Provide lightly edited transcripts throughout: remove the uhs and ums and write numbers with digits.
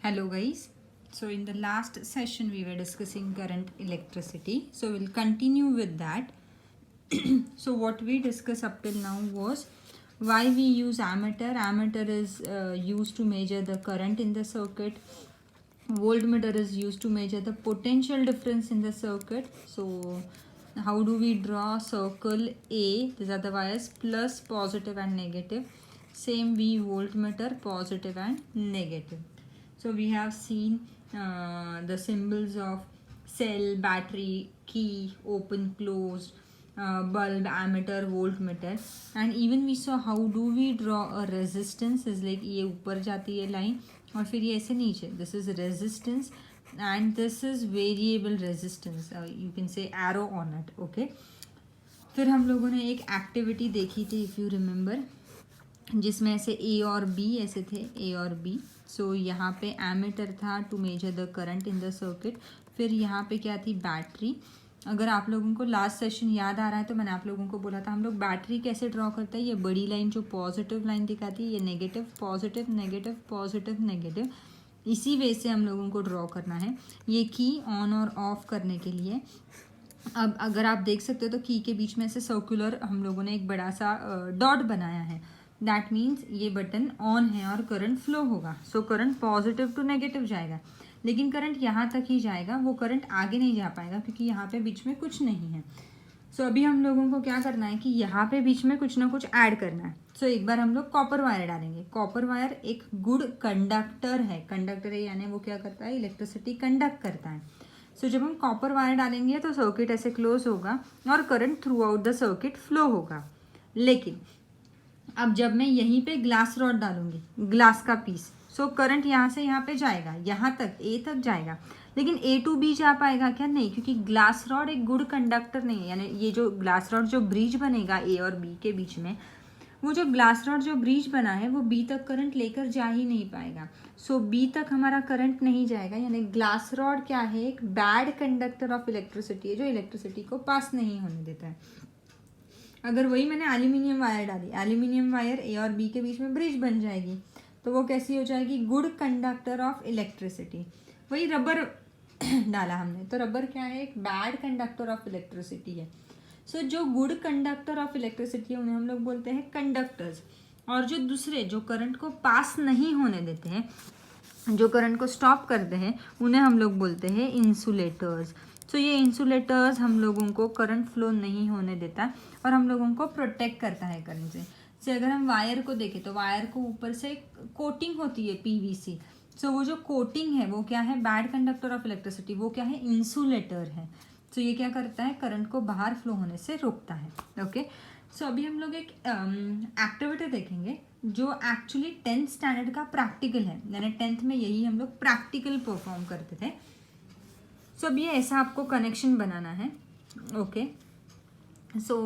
Hello guys. So in the last session we were discussing current electricity. So we'll continue with that. So what we discussed up till now was why we use ammeter. Ammeter is used to measure the current in the circuit. Voltmeter is used to measure the potential difference in the circuit. So how do we draw circle A? These are the wires plus positive and negative. Same V voltmeter, positive and negative. So we have seen the symbols of cell, battery, key, open, closed, bulb, ammeter, voltmeter, and even we saw how do we draw a resistance. Is like ये ऊपर जाती है line और फिर ये ऐसे नीचे. This is resistance and this is variable resistance. You can say arrow on it. Okay. फिर हम लोगों ने एक एक्टिविटी देखी थी इफ़ यू रिमेंबर, जिसमें ऐसे ए और बी ऐसे थे, ए और बी. सो यहाँ पे एमीटर था to measure the current in the circuit. फिर यहाँ पे क्या थी, बैटरी. अगर आप लोगों को लास्ट सेशन याद आ रहा है तो मैंने आप लोगों को बोला था हम लोग बैटरी कैसे ड्रॉ करते हैं. ये बड़ी लाइन जो पॉजिटिव लाइन दिखाती है, ये negative positive negative positive negative, इसी वे से हम लोगों को ड्रॉ करना है. ये की ऑन और ऑफ करने के लिए. अब अगर आप देख सकते हो तो की के बीच में ऐसे सर्कुलर हम लोगों ने एक बड़ा सा डॉट बनाया है. दैट मीन्स ये बटन ऑन है और करंट फ्लो होगा. So current positive to negative जाएगा, लेकिन करंट यहाँ तक ही जाएगा, वो करंट आगे नहीं जा पाएगा क्योंकि यहाँ पे बीच में कुछ नहीं है. सो अभी हम लोगों को क्या करना है कि यहाँ पे बीच में कुछ ना कुछ ऐड करना है. सो एक बार हम लोग कॉपर वायर डालेंगे. कॉपर वायर एक गुड कंडक्टर है. कंडक्टर है यानी वो क्या करता है, इलेक्ट्रिसिटी कंडक्ट करता है. सो जब हम कॉपर वायर डालेंगे तो सर्किट ऐसे क्लोज होगा और current through out the circuit flow होगा. लेकिन अब जब मैं यहीं पे ग्लास रॉड डालूंगी, ग्लास का पीस, सो करंट यहाँ से यहाँ पे जाएगा, यहाँ तक ए तक जाएगा, लेकिन ए टू बी जा पाएगा क्या, नहीं, क्योंकि ग्लास रॉड एक गुड कंडक्टर नहीं है. यानी ये जो ग्लास रॉड जो ब्रिज बनेगा ए और बी के बीच में, वो जो ग्लास रॉड जो ब्रिज बना है वो बी तक करंट लेकर जा ही नहीं पाएगा. सो बी तक हमारा करंट नहीं जाएगा. यानी ग्लास रॉड क्या है, एक बैड कंडक्टर ऑफ इलेक्ट्रिसिटी है जो इलेक्ट्रिसिटी को पास नहीं होने देता है. अगर वही मैंने एल्यूमिनियम वायर डाली, एल्यूमिनियम वायर ए और बी के बीच में ब्रिज बन जाएगी, तो वो कैसी हो जाएगी, गुड कंडक्टर ऑफ इलेक्ट्रिसिटी. वही रबर डाला हमने, तो रबर क्या है, एक बैड कंडक्टर ऑफ इलेक्ट्रिसिटी है. सो जो गुड कंडक्टर ऑफ इलेक्ट्रिसिटी है उन्हें हम लोग बोलते हैं कंडक्टर्स. और जो दूसरे जो करंट को पास नहीं होने देते हैं, जो करंट को स्टॉप करते हैं, उन्हें हम लोग बोलते हैं इंसुलेटर्स. सो ये इंसुलेटर्स हम लोगों को करंट फ्लो नहीं होने देता और हम लोगों को प्रोटेक्ट करता है करंट से. से अगर हम वायर को देखें तो वायर को ऊपर से कोटिंग होती है पीवीसी. सो वो जो कोटिंग है वो क्या है, बैड कंडक्टर ऑफ इलेक्ट्रिसिटी. वो क्या है, इंसुलेटर है. सो ये क्या करता है, करंट को बाहर फ्लो होने से रोकता है. ओके. सो अभी हम लोग एक एक्टिविटी देखेंगे जो एक्चुअली 10th स्टैंडर्ड का प्रैक्टिकल है. यानी 10th में यही हम लोग प्रैक्टिकल परफॉर्म करते थे. सो अब ये ऐसा आपको कनेक्शन बनाना है. ओके. सो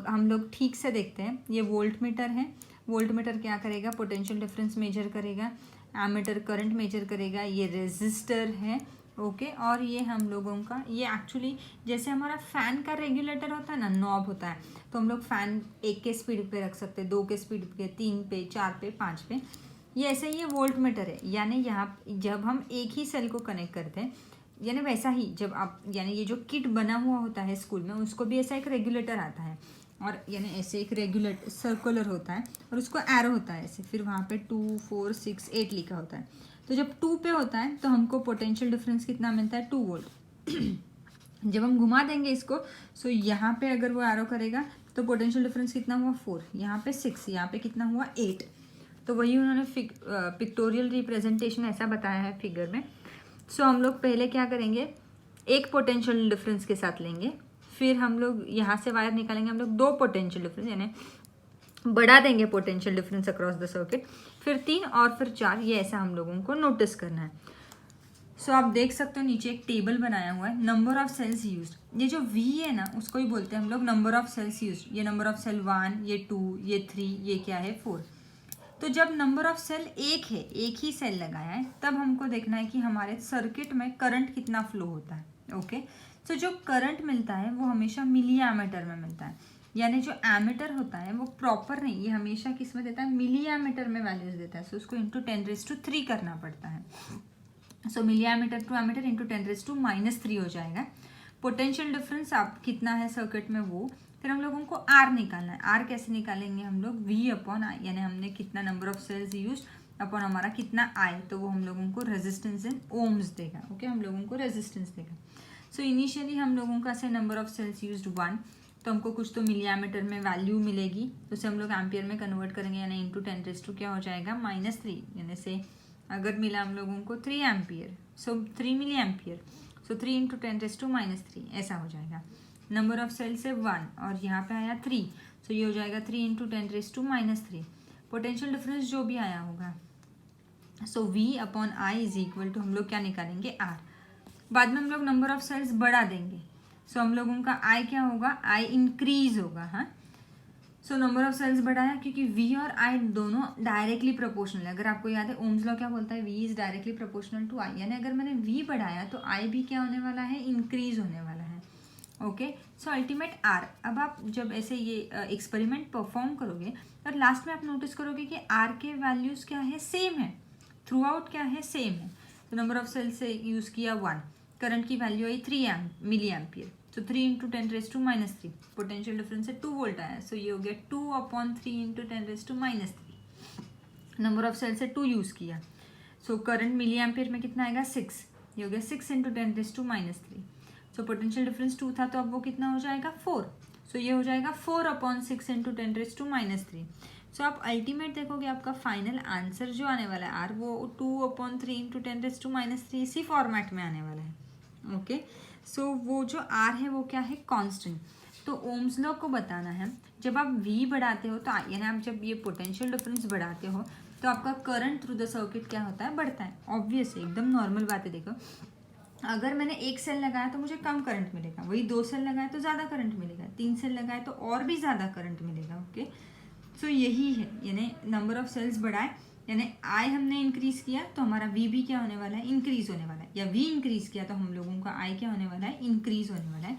हम लोग ठीक से देखते हैं. ये वोल्ट मीटर है. वोल्ट मीटर क्या करेगा, पोटेंशियल डिफरेंस मेजर करेगा. एमीटर करंट मेजर करेगा. ये रेजिस्टर है. ओके. और ये हम लोगों का, ये एक्चुअली जैसे हमारा फ़ैन का रेगुलेटर होता है ना, नॉब होता है, तो हम लोग फ़ैन 1 के स्पीड पे रख सकते हैं, 2 के स्पीड पे, 3 पे, 4 पे, 5 पे. ये ऐसे ही ये वोल्ट मीटर है. यानी यहाँ जब हम एक ही सेल को कनेक्ट करते हैं, यानी वैसा ही जब आप, यानी ये जो किट बना हुआ होता है स्कूल में, उसको भी ऐसा एक रेगुलेटर आता है और यानी ऐसे एक रेगुलेटर सर्कुलर होता है और उसको एरो होता है ऐसे, फिर वहाँ पे 2, 4, 6, 8 लिखा होता है. तो जब 2 पे होता है तो हमको पोटेंशियल डिफरेंस कितना मिलता है, 2 वोल्ट. जब हम घुमा देंगे इसको, सो यहाँ पे अगर वो एरो करेगा तो पोटेंशियल डिफरेंस कितना हुआ, 4, यहाँ पे 6, यहाँ पे कितना हुआ, 8. तो वही उन्होंने पिक्टोरियल रिप्रेजेंटेशन ऐसा बताया है फिगर में. सो हम लोग पहले क्या करेंगे, एक पोटेंशियल डिफरेंस के साथ लेंगे, फिर हम लोग यहाँ से वायर निकालेंगे, हम लोग 2 पोटेंशियल डिफरेंस यानी बढ़ा देंगे potential difference across the circuit, फिर 3 और फिर 4. ये ऐसा हम लोगों को नोटिस करना है. सो आप देख सकते हो नीचे एक टेबल बनाया हुआ है, नंबर ऑफ सेल्स यूज्ड. ये जो V है ना, उसको ही बोलते हैं हम लोग नंबर ऑफ सेल्स यूज्ड. ये नंबर ऑफ सेल 1, ये 2, ये 3, ये क्या है, 4. तो जब नंबर ऑफ सेल एक है, एक ही सेल लगाया है, तब हमको देखना है कि हमारे सर्किट में करंट कितना फ्लो होता है. ओके. सो जो करंट मिलता है वो हमेशा मिली एमीटर में मिलता है. यानी जो एमीटर होता है वो प्रॉपर नहीं, ये हमेशा किस में देता है, मिली एमीटर में वैल्यूज देता है. सो उसको इंटू 10⁻³ करना पड़ता है. So milliammeter to ammeter into 10⁻³ हो जाएगा। पोटेंशियल डिफरेंस आप कितना है सर्किट में वो, फिर हम लोगों को आर निकालना है। आर कैसे निकालेंगे हम लोग, वी अपॉन आई, यानी हमने कितना number of cells use upon हमारा कितना आई, तो वो हम लोगों को रेजिस्टेंस इन ओम्स देगा। ओके, हम लोगों को रेजिस्टेंस देगा। सो इनिशियली हम लोगों का से नंबर ऑफ सेल्स यूज्ड 1, तो हमको कुछ तो मिली एमीटर में वैल्यू मिलेगी, तो उसे हम लोग एम्पियर में कन्वर्ट करेंगे, यानी इंटू 10⁻³ क्या हो जाएगा -3, यानी से अगर मिला हम लोगों को 3 एम्पियर, सो 3 मिली एम्पियर, सो 3 इंटू 10⁻³ ऐसा हो जाएगा। नंबर ऑफ सेल्स है 1 और यहाँ पे आया 3, सो ये हो जाएगा 3 इंटू 10⁻³ पोटेंशियल डिफरेंस जो भी आया होगा। So V upon I is equal to हम लोग क्या निकालेंगे, R। बाद में हम लोग नंबर ऑफ सेल्स बढ़ा देंगे, सो हम लोगों का I क्या होगा, I इंक्रीज होगा। हाँ, सो नंबर ऑफ सेल्स बढ़ाया क्योंकि V और I दोनों डायरेक्टली प्रोपोर्शनल है। अगर आपको याद है ओम्स लॉ क्या बोलता है, V is directly proportional to I, यानी अगर मैंने V बढ़ाया तो I भी क्या होने वाला है, इंक्रीज होने वाला है। ओके, सो अल्टीमेट R। अब आप जब ऐसे ये एक्सपेरिमेंट परफॉर्म करोगे और लास्ट में आप नोटिस करोगे कि R के वैल्यूज़ क्या है, सेम है, थ्रू आउट क्या है, सेम है। तो नंबर ऑफ सेल्स से यूज़ किया 1, करंट की वैल्यू आई 3 मिली एम्पियर, तो 3 इंटू 10⁻³ पोटेंशियल डिफरेंस से 2 वोल्ट आया, सो ये हो गया 2 upon 3 into 10⁻³ number of cells से 2 यूज़ किया, सो करंट मिली एम्पियर में कितना आएगा 6, ये हो गया 6 इंटू 10⁻³। सो पोटेंशियल डिफरेंस 2 था, तो अब वो कितना हो जाएगा 4, सो ये हो जाएगा 4 अपॉन 6 इंटू 10⁻³। सो आप अल्टीमेट देखोगे आपका फाइनल आंसर जो आने वाला है आर, वो 2 अपॉन 3 इंटू 10⁻³ इसी फॉर्मेट में आने वाला है। ओके, सो वो जो आर है वो क्या है, कांस्टेंट। तो ओम्स लॉ को बताना है, जब आप वी बढ़ाते हो तो यानी आप जब ये पोटेंशियल डिफरेंस बढ़ाते हो तो आपका करंट थ्रू द सर्किट क्या होता है, बढ़ता है। ऑब्वियस है, एकदम नॉर्मल बात है। देखो, अगर मैंने 1 सेल लगाया तो मुझे कम करंट मिलेगा, वही 2 सेल लगाए तो ज़्यादा करंट मिलेगा, 3 सेल लगाए तो और भी ज़्यादा करंट मिलेगा। ओके, सो यही है, यानी नंबर ऑफ सेल्स बढ़ाए, यानी आई हमने इंक्रीज किया तो हमारा वी भी क्या होने वाला है, इंक्रीज होने वाला है, या वी इंक्रीज किया तो हम लोगों का आई क्या होने वाला है, इंक्रीज होने वाला है।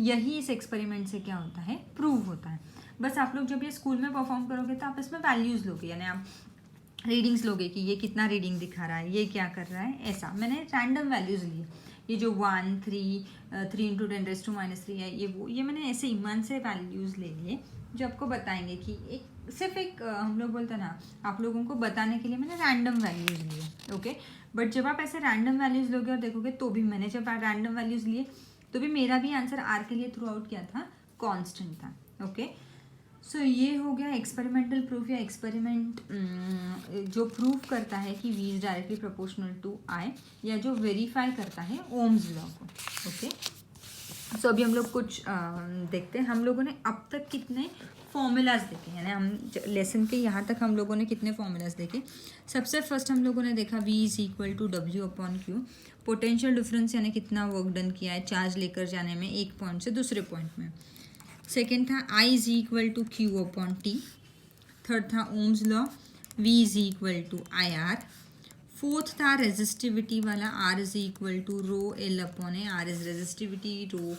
यही इस एक्सपेरिमेंट से क्या होता है, प्रूव होता है। बस आप लोग जब ये स्कूल में परफॉर्म करोगे तो आप इसमें वैल्यूज़ लोगे, यानी आप रीडिंग्स लोगे कि ये कितना रीडिंग दिखा रहा है, ये क्या कर रहा है, ऐसा। मैंने रैंडम वैल्यूज़ लिए, ये जो 1, 3 इंटू 10⁻³ है, ये मैंने ऐसे ही मन से वैल्यूज़ ले लिए जो आपको बताएंगे कि एक सिर्फ एक हम लोग बोलते हैं ना, आप लोगों को बताने के लिए मैंने रैंडम वैल्यूज़ लिए। ओके, बट जब आप ऐसे रैंडम वैल्यूज़ लोगे और देखोगे तो भी मैंने जब रैंडम वैल्यूज़ लिए तो भी मेरा भी आंसर आर के लिए थ्रू आउट क्या था, कांस्टेंट था। ओके, सो ये हो गया एक्सपेरिमेंटल प्रूफ, या एक्सपेरिमेंट जो प्रूव करता है कि V is directly proportional to I, या जो वेरीफाई करता है ओम्स लॉ को। ओके, सो अभी हम लोग कुछ देखते हैं। हम लोगों ने अब तक कितने फॉर्मूलाज देखे, यानी हम लेसन के यहाँ तक हम लोगों ने कितने फॉर्मूलाज देखे। सबसे फर्स्ट हम लोगों ने देखा V is equal to W upon Q, potential difference यानी कितना वर्क डन किया है चार्ज लेकर जाने में एक पॉइंट से दूसरे पॉइंट में। सेकेंड था I is equal to Q upon T। Third था Ohm's law, V is equal to IR। Fourth था रेजिस्टिविटी वाला, R is equal to rho L upon A. R is resistivity, rho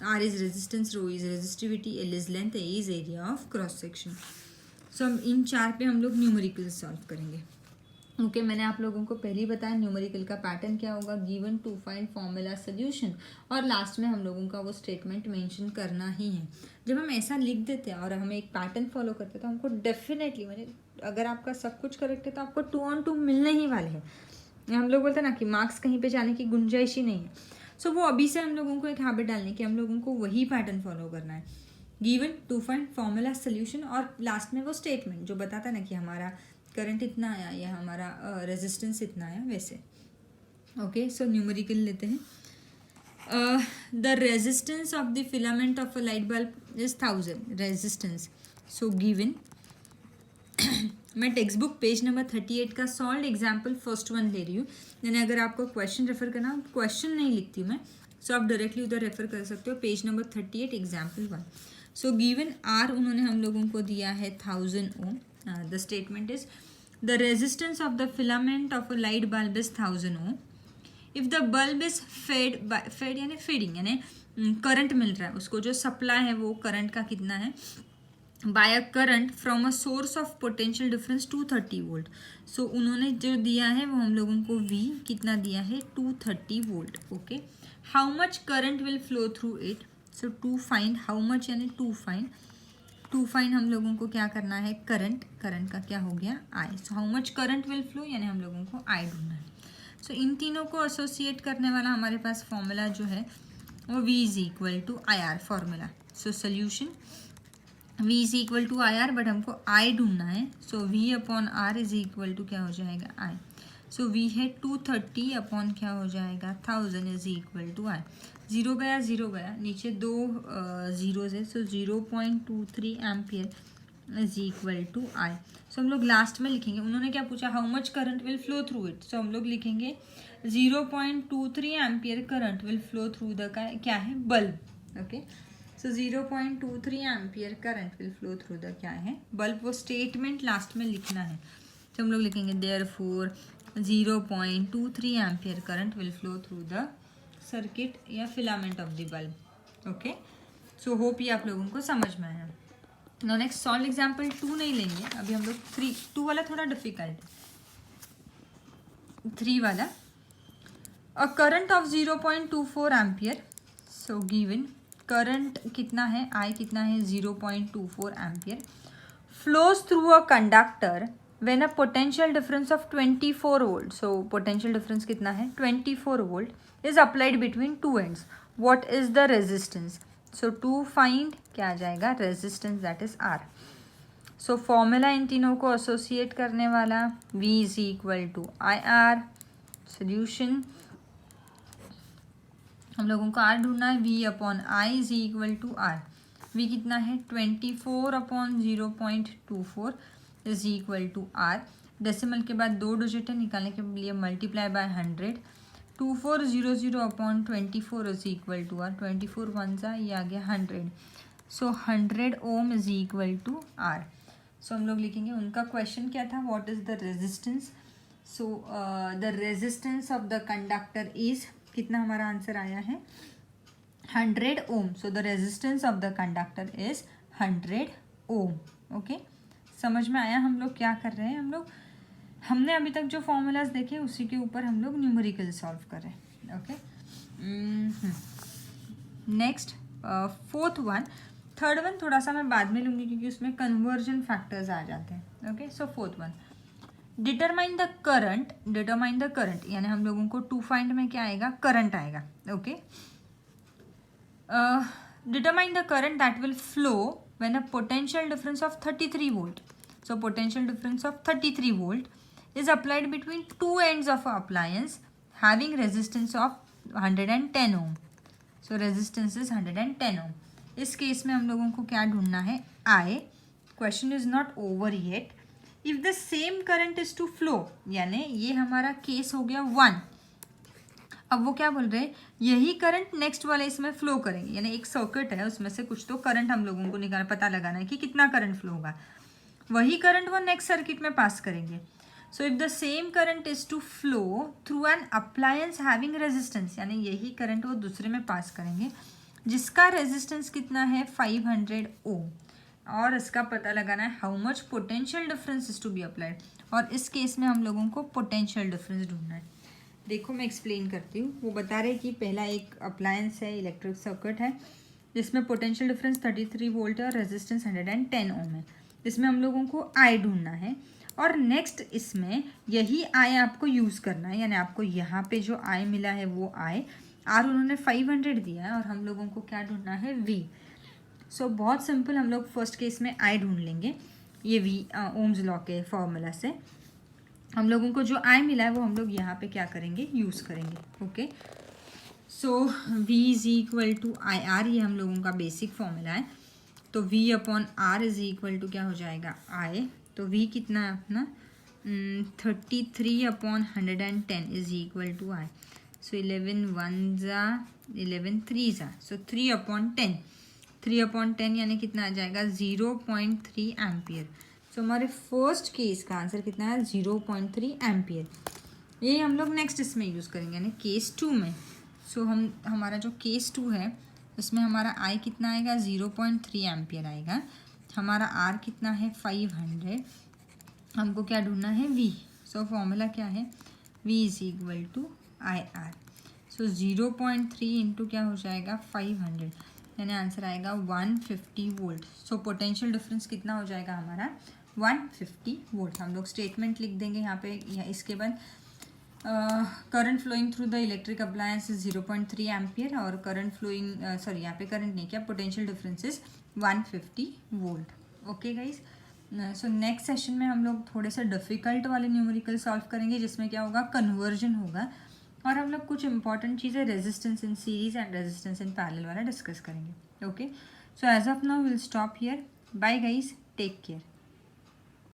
R is resistance, rho is resistivity, L is length, A is area of cross section. So हम इन 4 पे हम लोग numerical solve करेंगे। Okay, मैंने आप लोगों को पहले ही बताया न्यूमेरिकल का पैटर्न क्या होगा, given to find formula solution, और लास्ट में हम लोगों का वो स्टेटमेंट मेंशन करना ही है। जब हम ऐसा लिख देते हैं और हम एक पैटर्न फॉलो करते हैं तो हमको डेफिनेटली, मैंने अगर आपका सब कुछ करेक्ट है तो आपको 2 on 2 मिलने ही वाले हैं। हम लोग बोलते हैं ना कि मार्क्स कहीं पे जाने की गुंजाइश ही नहीं है। सो वो अभी से हम लोगों को एक हैबिट डालनी कि हम लोगों को वही पैटर्न फॉलो करना है, given to find formula solution, और लास्ट में वो स्टेटमेंट जो बताता है ना कि हमारा करंट इतना आया या हमारा रेजिस्टेंस इतना आया, वैसे। ओके, सो न्यूमेरिकल लेते हैं। The resistance of the filament of a light bulb is 1000 resistance. So given मैं टेक्स्ट बुक पेज नंबर 38 का सॉल्व एग्जाम्पल फर्स्ट वन ले रही हूँ, यानी अगर आपको क्वेश्चन रेफर करना, क्वेश्चन नहीं लिखती हूँ मैं, सो आप डायरेक्टली उधर रेफर कर सकते हो, page number 38 example 1। So given R उन्होंने हम लोगों को दिया है 1000 ohm. The statement is the resistance of the filament of a light bulb is 1000 ohm. If the bulb is fed यानी फीडिंग, यानी करंट मिल रहा है उसको, जो सप्लाई है वो करंट का कितना है by a current from a source of potential difference 230 volt. So उन्होंने जो दिया है वो हम लोगों को V कितना दिया है 230 volt. Okay, how much current will flow through it. So to find how much यानी टू फाइंड हम लोगों को क्या करना है करंट का क्या हो गया I. So how much current will flow यानी हम लोगों को I ढूंढना है. सो इन तीनों को एसोसिएट करने वाला हमारे पास फॉर्मूला जो है वो V is equal to IR formula. So solution V is equal to IR, but हमको I ढूंढना है. So V upon R is equal to क्या हो जाएगा I. सो V है 230 अपॉन क्या हो जाएगा 1000 is equal to I. Zero गया, नीचे दो जीरोज है. So 0.23 ampere is equal to I. So हम लोग लास्ट में लिखेंगे. उन्होंने क्या पूछा how much current will flow through it. So हम लोग लिखेंगे 0.23 ampere current will flow through the क्या है bulb. Okay, so 0.23 ampere current will flow through the क्या है बल्ब. वो स्टेटमेंट लास्ट में लिखना है. तो हम लोग लिखेंगे therefore 0.23 ampere current will flow through the circuit या filament of the bulb. Okay, so hope ये आप लोगों को समझ में आया. नो नेक्स्ट सॉल्व एग्जाम्पल 2 नहीं लेंगे अभी हम लोग 2 वाला थोड़ा डिफिकल्ट है. 3 वाला a current of 0.24 ampere. So given current कितना है I कितना है 0.24 ampere flows through a conductor when a potential difference of 24 volt. So potential difference कितना है 24 volt is applied between two ends. What is the resistance. So to find क्या आ जाएगा resistance that is R. So formula इन तीनों को associate करने वाला V is equal to IR. Solution हम लोगों को R ढूंढना है. V upon I is equal to R. V कितना है 24 upon 0.24 is equal to R. Decimal के बाद 2 डिजिट है, निकालने के लिए multiply by 100. 2400 upon 24 is equal to R. 24 one सा ये आ गया 100. सो 100 ohm is equal to R. सो हम लोग लिखेंगे उनका क्वेश्चन क्या था what is the resistance. So the resistance of the conductor is कितना हमारा आंसर आया है 100 ohm. So the resistance of the conductor is 100 ohm. Okay, समझ में आया हम लोग क्या कर रहे हैं. हमने अभी तक जो फॉर्मूलाज देखे उसी के ऊपर हम लोग न्यूमेरिकल सॉल्व कर रहे हैं. Okay, next fourth one. Third one थोड़ा सा मैं बाद में लूँगी क्योंकि उसमें कन्वर्जन फैक्टर्स आ जाते हैं. Okay, so fourth one determine the current यानी हम लोगों को टू फाइंड में क्या आएगा करंट आएगा. Okay, determine the current that will flow when a potential difference of 33 volt. So potential difference of 33 volt is applied between two ends of a appliance having resistance of 110 ohm. So resistance is 110 ohm. इस case में हम लोगों को क्या ढूंढना है I. Question is not over yet. If the same current is to flow, यानी ये हमारा केस हो गया 1. अब वो क्या बोल रहे हैं यही करंट नेक्स्ट वाले इसमें फ्लो करेंगे. यानी एक सर्किट है उसमें से कुछ तो करंट हम लोगों को निकाल पता लगाना है कि कितना करंट फ्लो होगा. वही करंट वो नेक्स्ट सर्किट में पास करेंगे. So if the same current is to flow through an appliance having resistance, यानी यही करंट वो दूसरे में पास करेंगे जिसका रेजिस्टेंस कितना है 500 ओम. और इसका पता लगाना है how much potential difference is to be applied. और इस केस में हम लोगों को पोटेंशियल डिफरेंस ढूंढना है. देखो मैं एक्सप्लेन करती हूँ. वो बता रहे कि पहला एक अप्लायंस है इलेक्ट्रिक सर्किट है जिसमें पोटेंशियल डिफरेंस 33 वोल्ट है और रेजिस्टेंस 110 ओम है. इसमें हम लोगों को I ढूंढना है और नेक्स्ट इसमें यही I आपको यूज़ करना है. यानी आपको यहाँ पे जो I मिला है वो I R उन्होंने 500 दिया है और हम लोगों को क्या ढूंढना है V. सो बहुत सिंपल हम लोग फर्स्ट केस में I ढूंढ लेंगे. ये V ओम्स लॉ के फॉर्मूला से हम लोगों को जो I मिला है वो हम लोग यहाँ पे क्या करेंगे यूज़ करेंगे. Okay, so V is equal to IR. ये हम लोगों का बेसिक फॉर्मूला है. तो V upon R is equal to क्या हो जाएगा I. तो V कितना है अपना 33 upon 110 is equal to I. So 11 one ज़ा 11 3 ज़ा. सो 3 अपॉन 10 यानी कितना आ जाएगा 0.3 एम्पियर. सो हमारे फर्स्ट केस का आंसर कितना है 0.3 एम्पियर. ये हम लोग नेक्स्ट इसमें यूज़ करेंगे यानी केस 2 में. सो हमारा जो केस 2 है उसमें हमारा I कितना आएगा 0.3 एम्पियर आएगा. हमारा आर कितना है 500, हमको क्या ढूंढना है वी। सो फॉर्मूला क्या है, V is equal to I R. So 0.3 into क्या हो जाएगा 500, यानी आंसर आएगा 150 वोल्ट। सो पोटेंशियल डिफरेंस कितना हो जाएगा हमारा 150 वोल्ट। हम लोग स्टेटमेंट लिख देंगे यहाँ पे। इसके बाद current flowing through the electric appliance is 0.3 ampere और करंट फ्लोइंग सॉरी यहाँ पे करंट नहीं, क्या potential difference is 150 volt. Okay guys, so next session में हम लोग थोड़े से डिफ़िकल्ट वाले न्यूमेरिकल सॉल्व करेंगे, जिसमें क्या होगा कन्वर्जन होगा, और हम लोग कुछ इंपॉर्टेंट चीज़ें resistance in series and resistance in parallel वाला डिस्कस करेंगे। Okay, so as of now will stop here. Bye guys, take care.